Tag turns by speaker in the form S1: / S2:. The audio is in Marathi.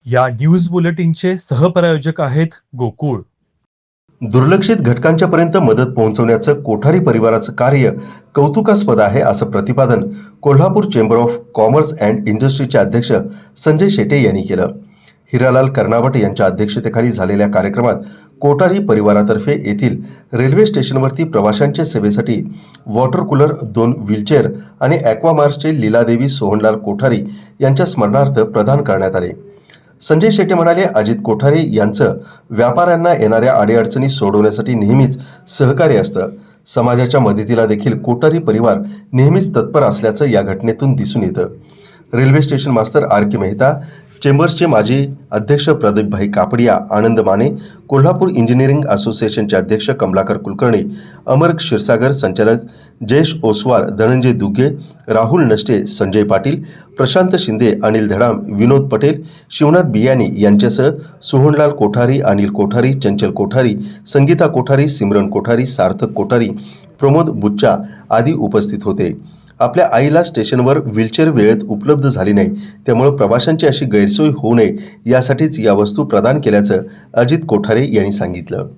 S1: या न्यूज बुलेटिनचे सहप्रायोजक आहेत गोकुळ.
S2: दुर्लक्षित घटकांच्यापर्यंत मदत पोहोचवण्याचं कोठारी परिवाराचं कार्य कौतुकास्पद आहे, असं प्रतिपादन Kolhapur chamber of commerce and इंडस्ट्रीचे अध्यक्ष संजय शेटे यांनी केलं. हिरालाल कर्नावट यांच्या अध्यक्षतेखाली झालेल्या कार्यक्रमात कोठारी परिवारातर्फे येथील रेल्वे स्टेशनवरती प्रवाशांच्या सेवेसाठी वॉटर कूलर, 2 व्हीलचेअर आणि ॲक्वामार्सचे लीलादेवी सोहनलाल कोठारी यांच्या स्मरणार्थ प्रदान करण्यात आले. संजय शेटे म्हणाले, अजित कोठारे यांचं व्यापाऱ्यांना येणाऱ्या अडीअडचणी सोडवण्यासाठी नेहमीच सहकार्य असतं. समाजाच्या मदतीला देखील कोठारी परिवार नेहमीच तत्पर असल्याचं या घटनेतून दिसून येतं. रेल्वे स्टेशन मास्तर आर के मेहता, चेंबर्सचे माजी अध्यक्ष प्रदीपभाई कापडिया, आनंद माने, कोल्हापूर इंजिनिअरिंग असोसिएशनचे अध्यक्ष कमलाकर कुलकर्णी, अमर क्षीरसागर, संचालक जयेश ओसवाल, धनंजय दुग्गे, राहुल नष्टे, संजय पाटील, प्रशांत शिंदे, अनिल धडाम, विनोद पटेल, शिवनाथ बियानी यांच्यासह सोहनलाल कोठारी, अनिल कोठारी, चंचल कोठारी, संगीता कोठारी, सिमरन कोठारी, सार्थक कोठारी, प्रमोद बुच्चा आदी उपस्थित होते. आपल्या आईला स्टेशनवर व्हीलचेअर वेळेत उपलब्ध झाली नाही, त्यामुळे प्रवाशांची अशी गैरसोय होऊ नये यासाठीच या वस्तू प्रदान केल्याचं अजित कोठारे यांनी सांगितलं.